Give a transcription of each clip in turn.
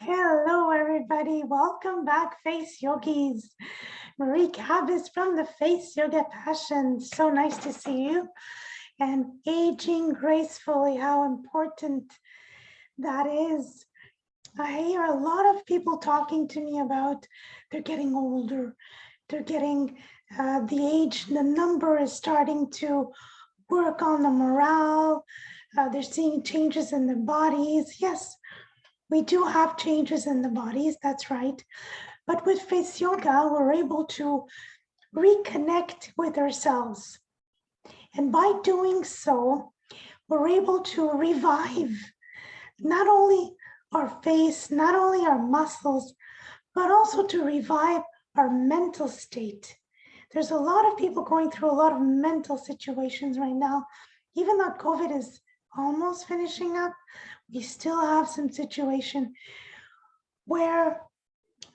Hello, everybody. Welcome back, Face Yogis. Marie Kabis from the Face Yoga Passion. So nice to see you. And aging gracefully, how important that is. I hear a lot of people talking to me about they're getting older. They're getting the age, the number is starting to work on the morale. They're seeing changes in their bodies. Yes, we do have changes in the bodies, that's right. But with face yoga, we're able to reconnect with ourselves. And by doing so, we're able to revive not only our face, not only our muscles, but also to revive our mental state. There's a lot of people going through a lot of mental situations right now. Even though COVID is almost finishing up, we still have some situation where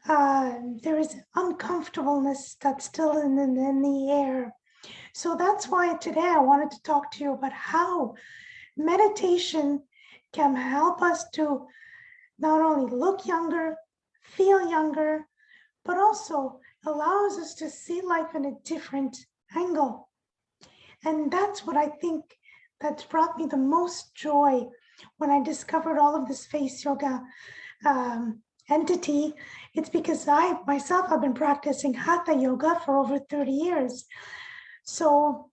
there is uncomfortableness that's still in the air. So that's why today I wanted to talk to you about how meditation can help us to not only look younger, feel younger, but also allows us to see life in a different angle. And that's what I think that's brought me the most joy when I discovered all of this face yoga entity. It's because I myself have been practicing hatha yoga for over 30 years. So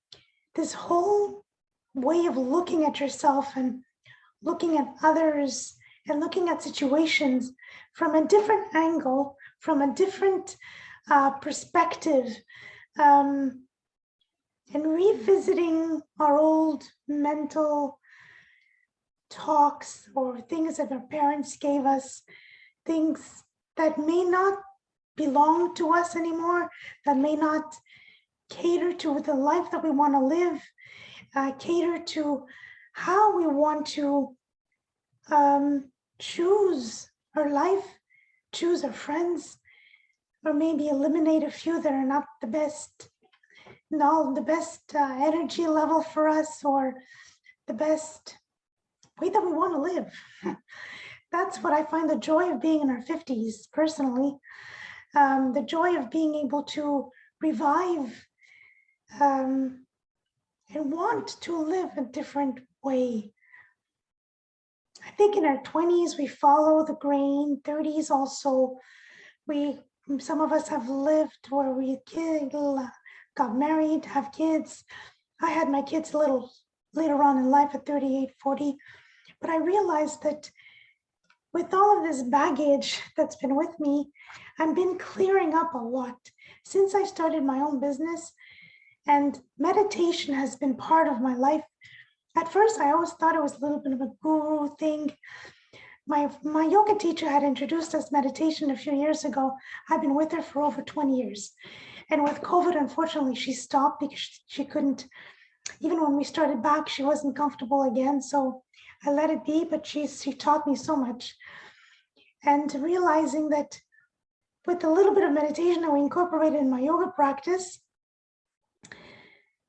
this whole way of looking at yourself and looking at others and looking at situations from a different angle, from a different perspective, and revisiting our old mental talks or things that our parents gave us, things that may not belong to us anymore, that may not cater to the life that we want to live, cater to how we want to choose our life, choose our friends, or maybe eliminate a few that are not the best, energy level for us, or the best way that we want to live. That's what I find the joy of being in our 50s, personally. The joy of being able to revive and want to live a different way. I think in our 20s, we follow the grain. 30s also, some of us have lived where we got married, have kids. I had my kids a little later on in life at 38, 40. But I realized that with all of this baggage that's been with me, I've been clearing up a lot since I started my own business, and meditation has been part of my life. At first, I always thought it was a little bit of a guru thing. My yoga teacher had introduced us meditation a few years ago. I've been with her for over 20 years. And with COVID, unfortunately, she stopped because she couldn't, even when we started back, she wasn't comfortable again. So I let it be, but she taught me so much. And realizing that with a little bit of meditation that we incorporated in my yoga practice,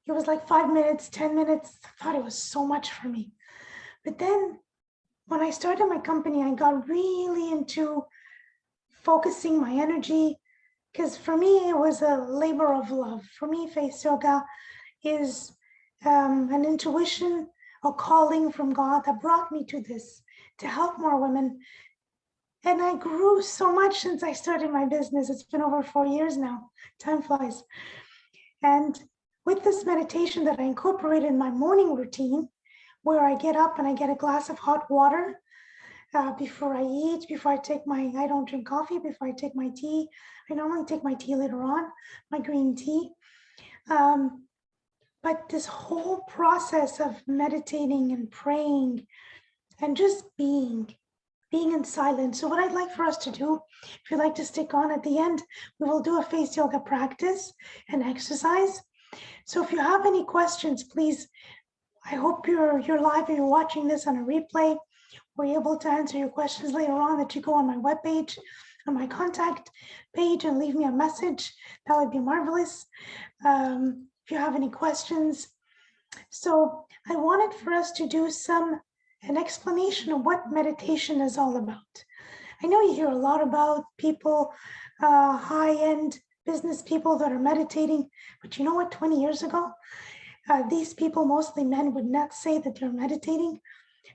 it was like 5 minutes, 10 minutes. I thought it was so much for me. But then when I started my company, I got really into focusing my energy, because for me, it was a labor of love. For me, face yoga is an intuition, a calling from God that brought me to this, to help more women. And I grew so much since I started my business. It's been over 4 years now. Time flies. And with this meditation that I incorporated in my morning routine, where I get up and I get a glass of hot water before I eat, I don't drink coffee, before I take my tea. I normally take my tea later on, my green tea. But this whole process of meditating and praying and just being in silence. So what I'd like for us to do, if you'd like to stick on at the end, we will do a face yoga practice and exercise. So if you have any questions, please, I hope you're live and you're watching this on a replay. We're able to answer your questions later on, that you go on my webpage, on my contact page, and leave me a message. That would be marvelous. If you have any questions. So I wanted for us to do an explanation of what meditation is all about. I know you hear a lot about people, high-end business people that are meditating, but you know what, 20 years ago, these people, mostly men, would not say that they're meditating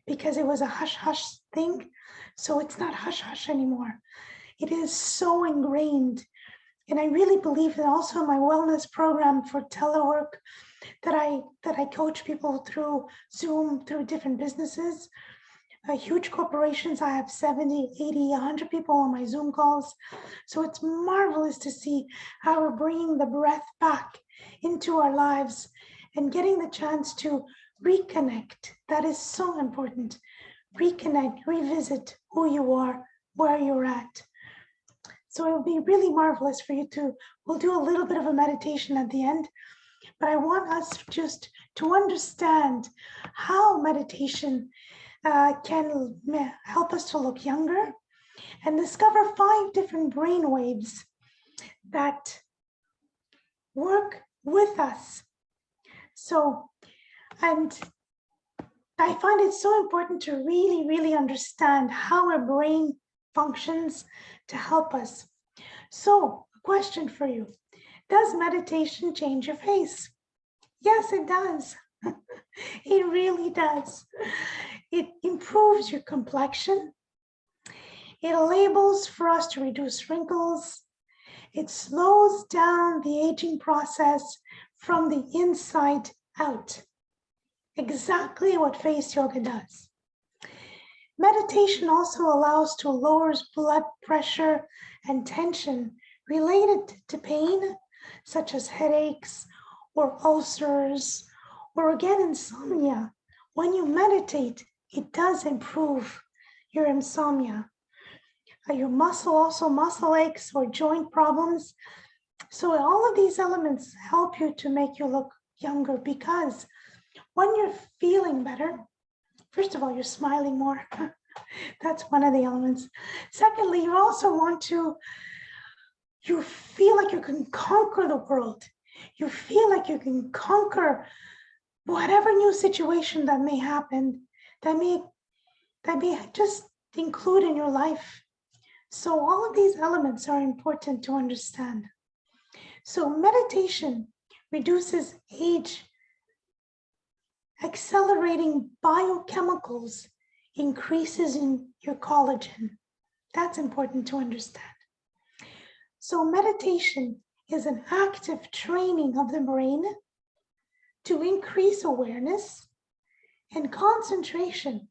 because it was a hush-hush thing. So it's not hush-hush anymore. It is so ingrained. And I really believe that also in my wellness program for telework that I coach people through Zoom, through different businesses, huge corporations. I have 70, 80, 100 people on my Zoom calls. So it's marvelous to see how we're bringing the breath back into our lives and getting the chance to reconnect. That is so important. Reconnect, revisit who you are, where you're at. So it will be really marvelous for you to, we'll do a little bit of a meditation at the end, but I want us just to understand how meditation can help us to look younger and discover 5 different brain waves that work with us. So, and I find it so important to really, really understand how our brain functions to help us. So, a question for you. Does meditation change your face? Yes, it does. It really does. It improves your complexion. It enables for us to reduce wrinkles. It slows down the aging process from the inside out. Exactly what face yoga does. Meditation also allows to lower blood pressure and tension related to pain, such as headaches or ulcers, or again, insomnia. When you meditate, it does improve your insomnia. Your muscle aches or joint problems. So all of these elements help you to make you look younger, because when you're feeling better, first of all, you're smiling more. That's one of the elements. Secondly, you also want to, you feel like you can conquer the world. You feel like you can conquer whatever new situation that may happen, that may just include in your life. So all of these elements are important to understand. So meditation reduces age, accelerating biochemicals, increases in your collagen. That's important to understand. So meditation is an active training of the brain to increase awareness and concentration,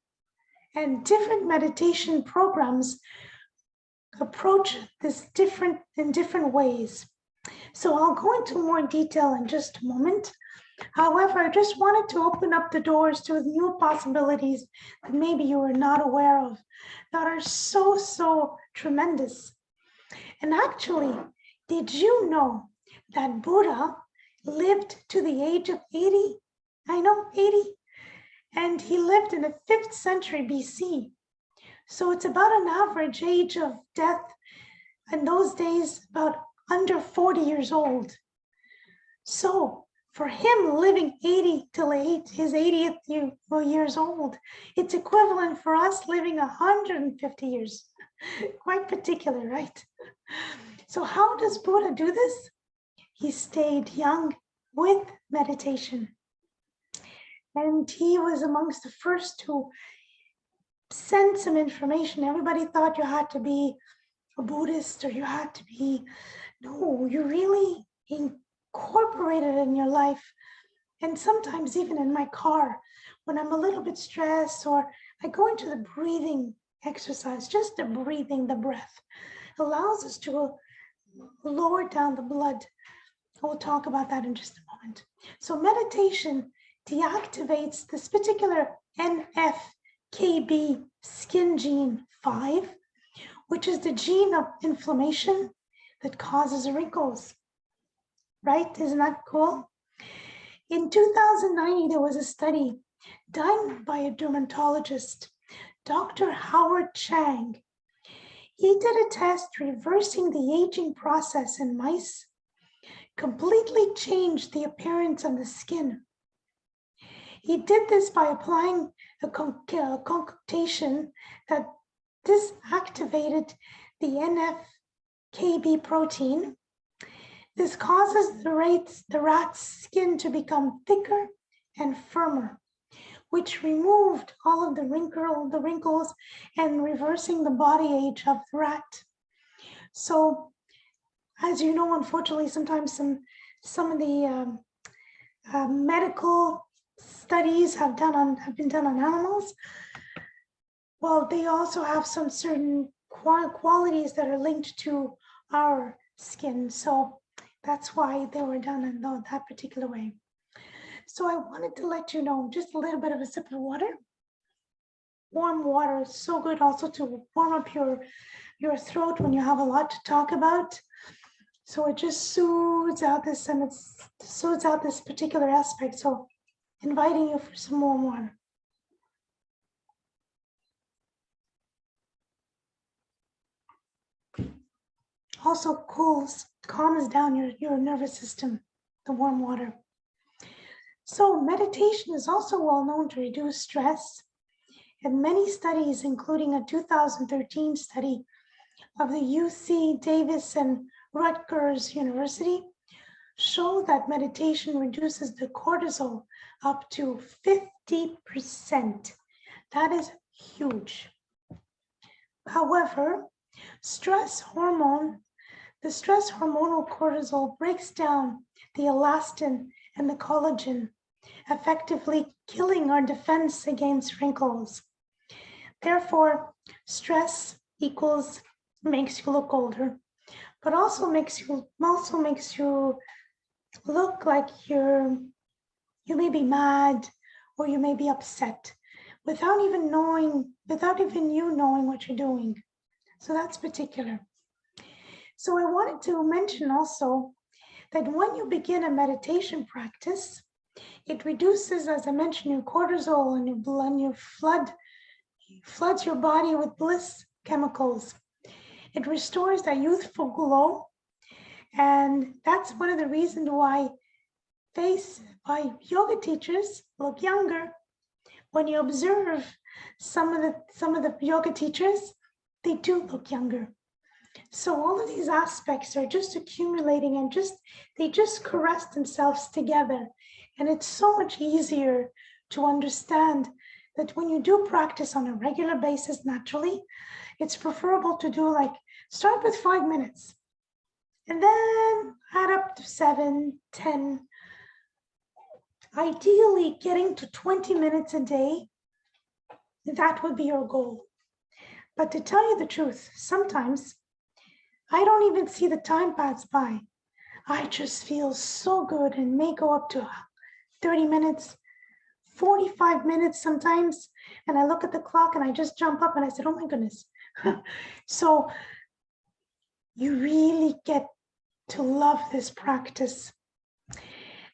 and different meditation programs approach this in different ways. So I'll go into more detail in just a moment. However, I just wanted to open up the doors to new possibilities that maybe you were not aware of, that are so, so tremendous. And actually, did you know that Buddha lived to the age of 80? I know, 80. And he lived in the 5th century BC. So it's about an average age of death in those days, about under 40 years old. So for him, living 80 till his 80th years old, it's equivalent for us living 150 years. Quite particular, right? So how does Buddha do this? He stayed young with meditation. And he was amongst the first to send some information. Everybody thought you had to be a Buddhist or you had to be, no, you really incorporate it in your life. And sometimes even in my car, when I'm a little bit stressed, or I go into the breathing exercise, just the breathing, the breath allows us to lower down the blood. We'll talk about that in just a moment. So meditation deactivates this particular NF-κB skin gene 5, which is the gene of inflammation that causes wrinkles. Right? Isn't that cool? In 2009, there was a study done by a dermatologist, Dr. Howard Chang. He did a test reversing the aging process in mice, completely changed the appearance of the skin. He did this by applying a concoction that activated the NF-κB protein. This causes the rat's skin to become thicker and firmer, which removed all of the wrinkles and reversing the body age of the rat. So, as you know, unfortunately, sometimes some of the medical studies have been done on animals. Well, they also have some certain qualities that are linked to our skin. So that's why they were done in that particular way. So I wanted to let you know, just a little bit of a sip of water. Warm water is so good also to warm up your throat when you have a lot to talk about. So it just soothes out this, and it soothes out this particular aspect. So inviting you for some warm water. Also calms down your nervous system, the warm water. So meditation is also well known to reduce stress. And many studies, including a 2013 study of the UC Davis and Rutgers University, show that meditation reduces the cortisol up to 50%. That is huge. However, the stress hormonal cortisol breaks down the elastin and the collagen, effectively killing our defense against wrinkles. Therefore, stress makes you look older, but also makes you look like you may be mad or you may be upset without even you knowing what you're doing. So that's particular. So I wanted to mention also that when you begin a meditation practice, it reduces, as I mentioned, your cortisol and your blood, and your floods your body with bliss chemicals. It restores that youthful glow. And that's one of the reasons why yoga teachers look younger. When you observe some of the yoga teachers, they do look younger. So all of these aspects are just accumulating and they just caress themselves together. And it's so much easier to understand that when you do practice on a regular basis naturally, it's preferable to do start with 5 minutes and then add up to 7, 10, ideally getting to 20 minutes a day. That would be your goal. But to tell you the truth, sometimes I don't even see the time pass by. I just feel so good and may go up to 30 minutes, 45 minutes sometimes. And I look at the clock and I just jump up and I said, oh my goodness. So you really get to love this practice.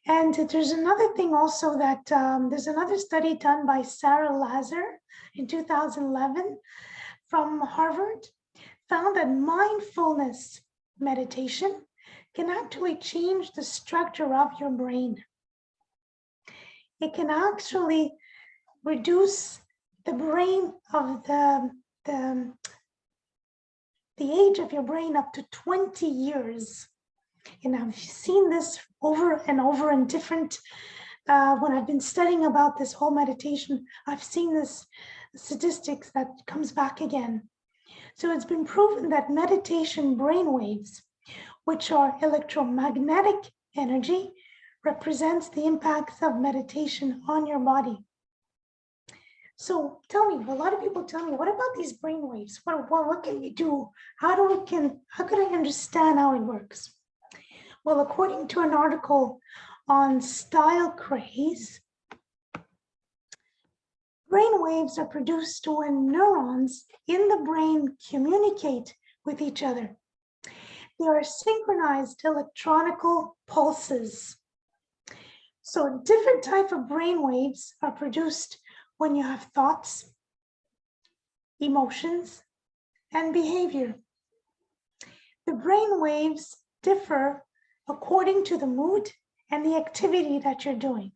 And there's another thing also that there's another study done by Sarah Lazar in 2011 from Harvard, found that mindfulness meditation can actually change the structure of your brain. It can actually reduce the brain of the age of your brain up to 20 years. And I've seen this over and over in different, when I've been studying about this whole meditation, I've seen this statistics that comes back again. So it's been proven that meditation brainwaves, which are electromagnetic energy, represents the impacts of meditation on your body. So tell me, a lot of people tell me, what about these brainwaves? What can we do? How can I understand how it works? Well, according to an article on Style Craze, brainwaves are produced when neurons in the brain communicate with each other. They are synchronized electronical pulses. So different type of brainwaves are produced when you have thoughts, emotions, and behavior. The brainwaves differ according to the mood and the activity that you're doing.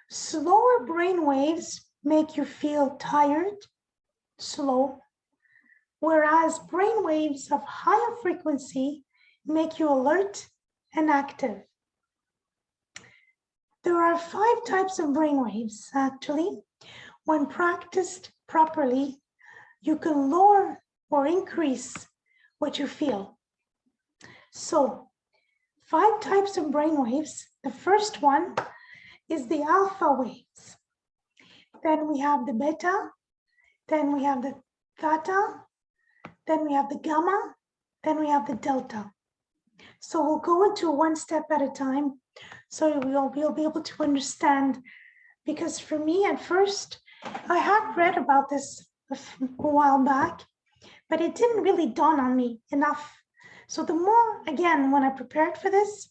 Slower brainwaves make you feel tired, slow, whereas brain waves of higher frequency make you alert and active. There are 5 types of brain waves, actually. When practiced properly, you can lower or increase what you feel. So, 5 types of brain waves. The first one is the alpha waves. Then we have the beta, then we have the theta, then we have the gamma, then we have the delta. So we'll go into one step at a time so we'll be able to understand, because for me at first, I had read about this a while back, but it didn't really dawn on me enough. So the more, again, when I prepared for this,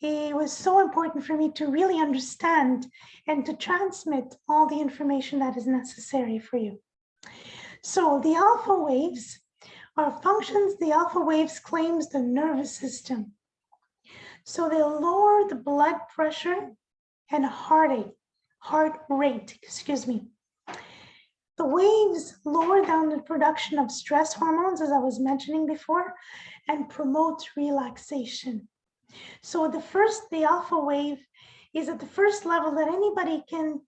it was so important for me to really understand and to transmit all the information that is necessary for you. So the alpha waves are functions. The alpha waves claims the nervous system. So they lower the blood pressure and heart rate, excuse me. The waves lower down the production of stress hormones, as I was mentioning before, and promote relaxation. So the alpha wave is at the first level that anybody can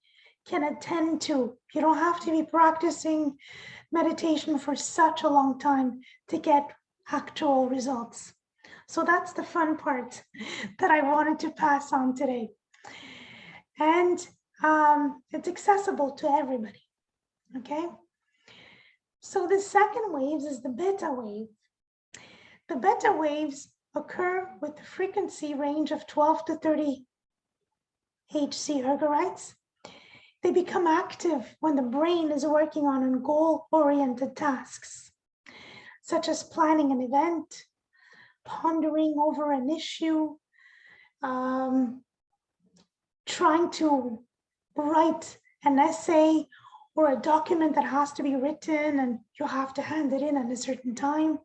attend to. You don't have to be practicing meditation for such a long time to get actual results. So that's the fun part that I wanted to pass on today. And it's accessible to everybody, okay? So the second waves is the beta wave. The beta waves occur with the frequency range of 12 to 30 Hz ergorites. They become active when the brain is working on goal-oriented tasks, such as planning an event, pondering over an issue, trying to write an essay or a document that has to be written and you have to hand it in at a certain time.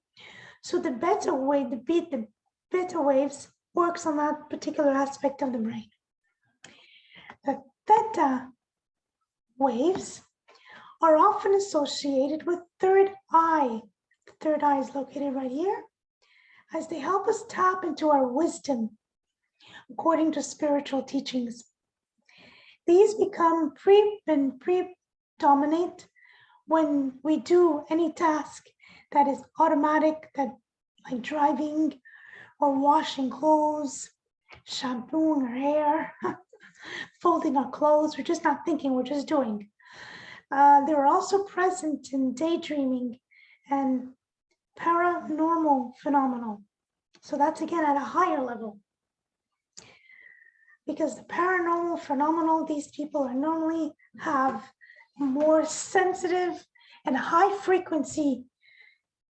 So the beta wave, the beta waves works on that particular aspect of the brain. The theta waves are often associated with third eye. The third eye is located right here, as they help us tap into our wisdom, according to spiritual teachings. These become predominate when we do any task that is automatic, that like driving or washing clothes, shampooing our hair, folding our clothes. We're just not thinking, we're just doing. They're also present in daydreaming and paranormal phenomenon. So that's again at a higher level. Because the paranormal phenomenon, these people are normally have more sensitive and high frequency,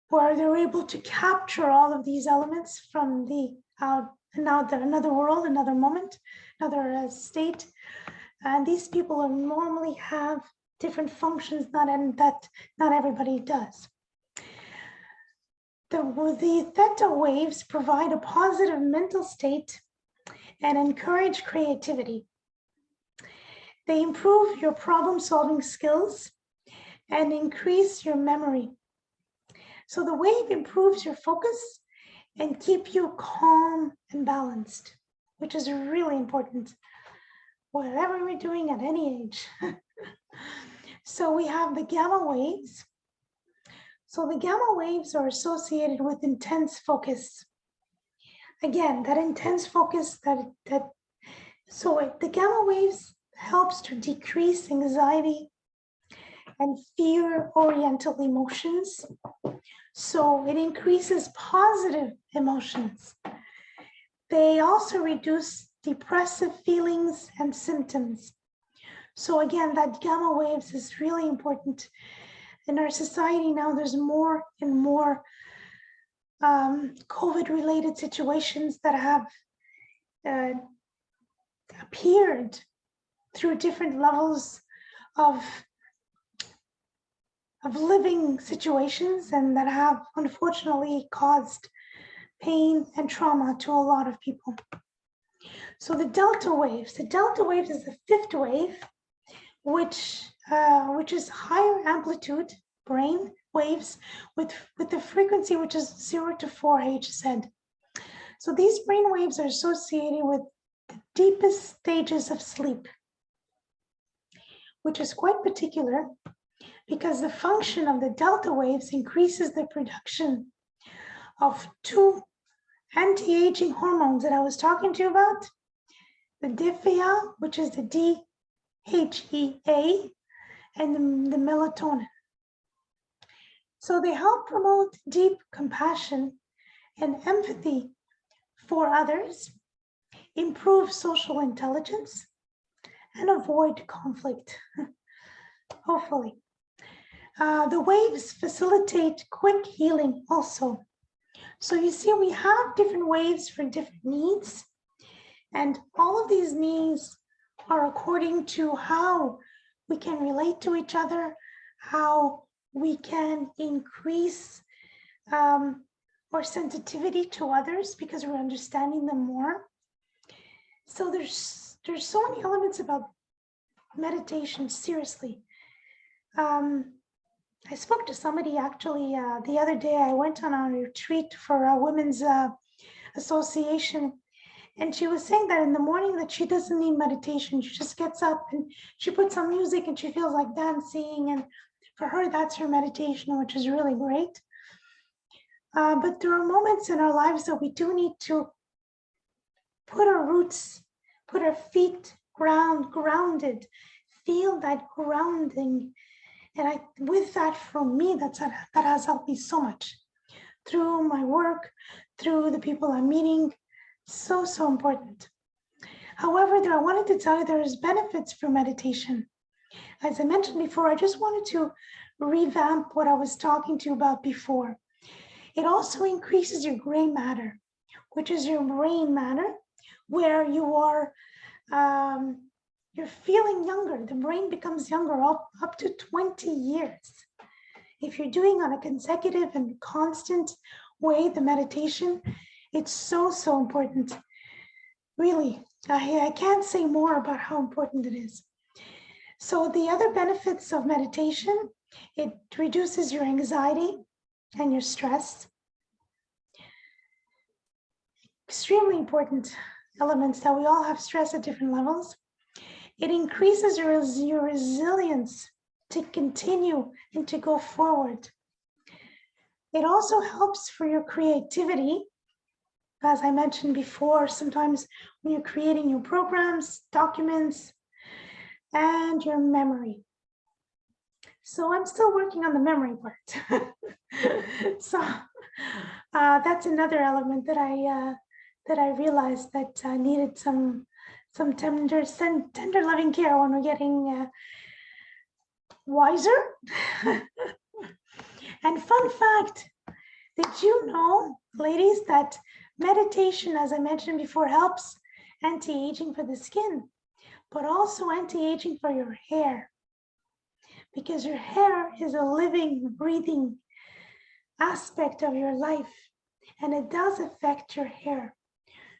where they're able to capture all of these elements from another world, another moment, another state. And these people are normally have different functions that not everybody does. The theta waves provide a positive mental state and encourage creativity. They improve your problem-solving skills and increase your memory. So the wave improves your focus and keep you calm and balanced, which is really important, whatever we're doing at any age. So we have the gamma waves. So the gamma waves are associated with intense focus. Again, that intense focus, so the gamma waves helps to decrease anxiety and fear-oriented emotions. So it increases positive emotions. They also reduce depressive feelings and symptoms. So again, that gamma waves is really important. In our society now, there's more and more COVID-related situations that have appeared through different levels of living situations, and that have unfortunately caused pain and trauma to a lot of people. So the delta waves is the fifth wave, which is higher amplitude brain waves with the frequency which is 0 to 4 Hz. So these brain waves are associated with the deepest stages of sleep, which is quite particular because the function of the delta waves increases the production of two anti-aging hormones that I was talking to you about, the DHEA, which is the DHEA, and the melatonin. So they help promote deep compassion and empathy for others, improve social intelligence, and avoid conflict, hopefully. The waves facilitate quick healing also. So you see, we have different waves for different needs, and all of these needs are according to how we can relate to each other, how we can increase our sensitivity to others because we're understanding them more. So there's so many elements about meditation, seriously. I spoke to somebody actually the other day. I went on a retreat for a women's association, and she was saying that in the morning that she doesn't need meditation. She just gets up and she puts on music and she feels like dancing, and for her that's her meditation, which is really great. But there are moments in our lives that we do need to put our roots, put our feet grounded, feel that grounding. And with that, for me, that has helped me so much through my work, through the people I'm meeting. So important. However, I wanted to tell you there's benefits for meditation. As I mentioned before, I just wanted to revamp what I was talking to you about before. It also increases your gray matter, which is your brain matter, where you are you're feeling younger. The brain becomes younger up to 20 years. If you're doing on a consecutive and constant way, the meditation, it's so important. Really, I can't say more about how important it is. So the other benefits of meditation, it reduces your anxiety and your stress. Extremely important elements that we all have stress at different levels. It increases your resilience to continue and to go forward. It also helps for your creativity. As I mentioned before, sometimes when you're creating new programs, documents, and your memory. So I'm still working on the memory part. So that's another element that I realized that needed some tender loving care when we're getting wiser. And fun fact, did you know, ladies, that meditation, as I mentioned before, helps anti-aging for the skin, but also anti-aging for your hair, because your hair is a living, breathing aspect of your life, and it does affect your hair.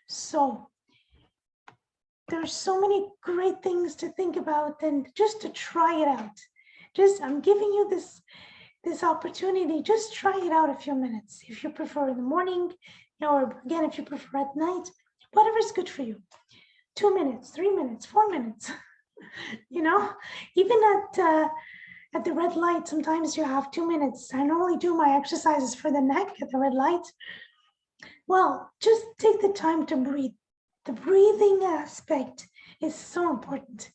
So there's so many great things to think about, and just to try it out. I'm giving you this opportunity. Just try it out a few minutes. If you prefer in the morning, or again, if you prefer at night, whatever's good for you. 2 minutes, 3 minutes, 4 minutes. Even at the red light, sometimes you have 2 minutes. I normally do my exercises for the neck at the red light. Well, just take the time to breathe. The breathing aspect is so important.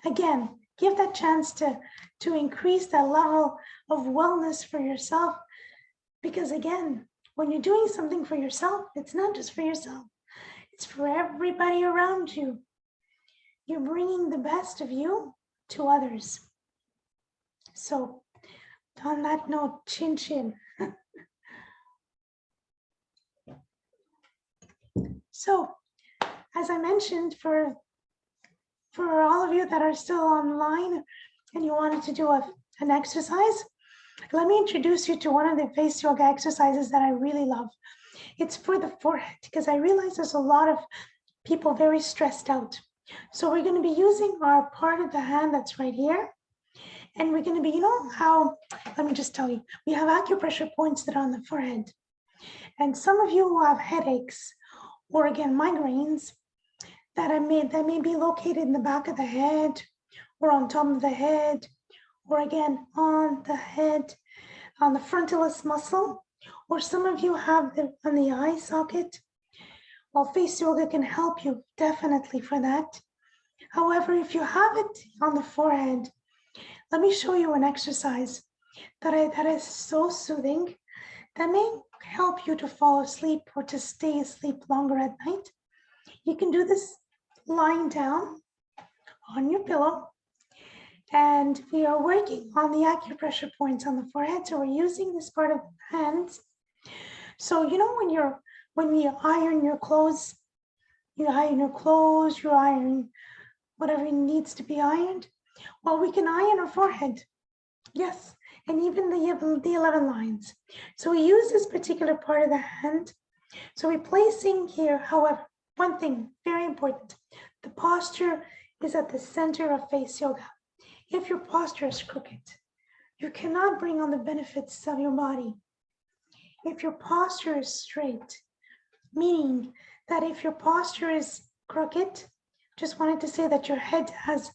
Again, give that chance to increase that level of wellness for yourself. Because again, when you're doing something for yourself, it's not just for yourself. It's for everybody around you. You're bringing the best of you to others. So on that note, chin chin. So as I mentioned, for all of you that are still online and you wanted to do an exercise, let me introduce you to one of the face yoga exercises that I really love. It's for the forehead, because I realize there's a lot of people very stressed out. So we're going to be using our part of the hand that's right here, And we're going to be, you know how, let me just tell you, we have acupressure points that are on the forehead. And some of you who have headaches or again, migraines that may be located in the back of the head or on top of the head, or again, on the head, on the frontalis muscle, or some of you have them on the eye socket. Well, face yoga can help you definitely for that. However, if you have it on the forehead, let me show you an exercise that is so soothing that may help you to fall asleep or to stay asleep longer at night. You can do this lying down on your pillow, and we are working on the acupressure points on the forehead. So we're using this part of the hands. So you know when you iron your clothes, you iron whatever needs to be ironed. Well, we can iron our forehead, yes, and even the 11 lines. So we use this particular part of the hand. So we're placing here, however, one thing very important, the posture is at the center of face yoga. If your posture is crooked, you cannot bring on the benefits of your body. If your posture is straight, meaning that if your posture is crooked, just wanted to say that your head has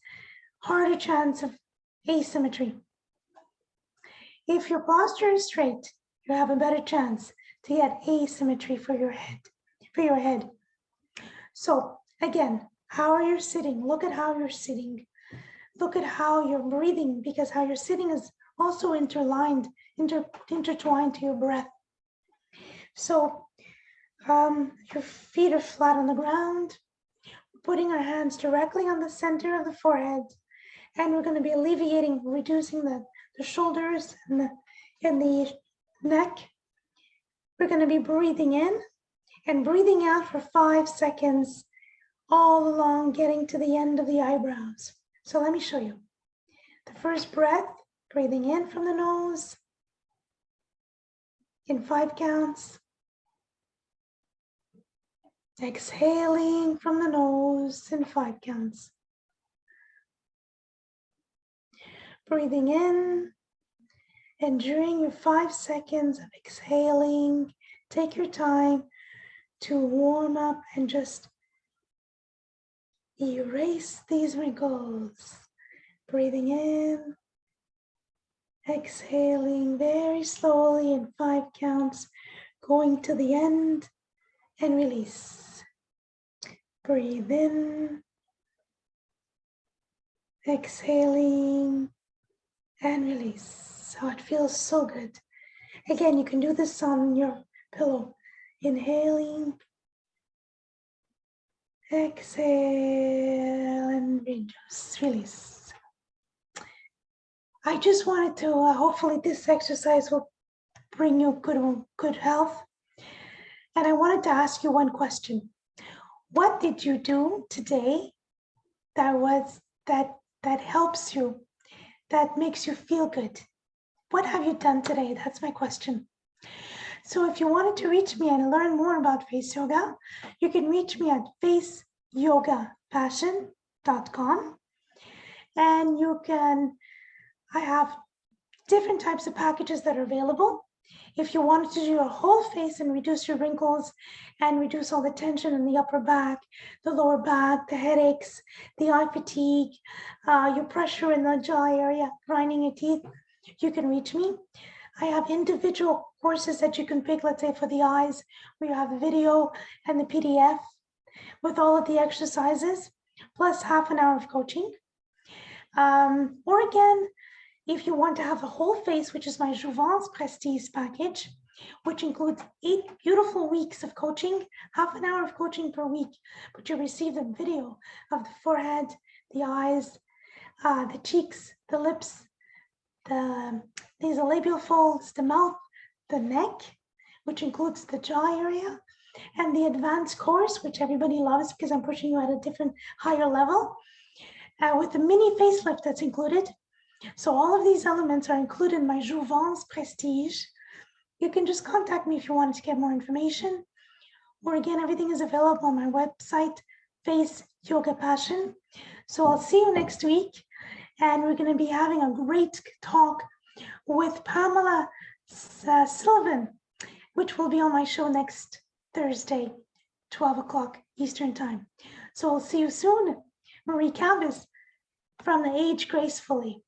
harder chance of asymmetry. If your posture is straight, you have a better chance to get asymmetry for your head. So again, how are you sitting? Look at how you're sitting. Look at how you're breathing, because how you're sitting is also intertwined to your breath. So your feet are flat on the ground, putting our hands directly on the center of the forehead, and we're going to be alleviating, reducing the shoulders and the neck. We're going to be breathing in and breathing out for 5 seconds, all along getting to the end of the eyebrows. So let me show you. The first breath, breathing in from the nose in 5 counts. Exhaling from the nose in 5 counts. Breathing in, and during your 5 seconds of exhaling, take your time to warm up and just erase these wrinkles. Breathing in, exhaling very slowly in 5 counts, going to the end and release. Breathe in, exhaling and release. So it feels so good. Again, you can do this on your pillow. Inhaling, exhale, and just release. I just wanted to, hopefully this exercise will bring you good health. And I wanted to ask you one question. What did you do today that helps you, that makes you feel good? What have you done today? That's my question. So if you wanted to reach me and learn more about face yoga, you can reach me at faceyogapassion.com. And I have different types of packages that are available. If you wanted to do your whole face and reduce your wrinkles and reduce all the tension in the upper back, the lower back, the headaches, the eye fatigue, your pressure in the jaw area, grinding your teeth, you can reach me. I have individual courses that you can pick, let's say for the eyes, where you have the video and the PDF with all of the exercises, plus half an hour of coaching. Or again, if you want to have the whole face, which is my Jouvence Prestige package, which includes 8 beautiful weeks of coaching, half an hour of coaching per week, but you receive the video of the forehead, the eyes, the cheeks, the lips, the nasolabial folds, the mouth, the neck, which includes the jaw area, and the advanced course, which everybody loves because I'm pushing you at a different higher level, with the mini facelift that's included. So all of these elements are included in my Jouvence Prestige. You can just contact me if you wanted to get more information. Or again, everything is available on my website, Face Yoga Passion. So I'll see you next week. And we're going to be having a great talk with Pamela Sullivan, which will be on my show next Thursday, 12 o'clock Eastern Time. So I'll see you soon. Marie Kabis from the Age Gracefully.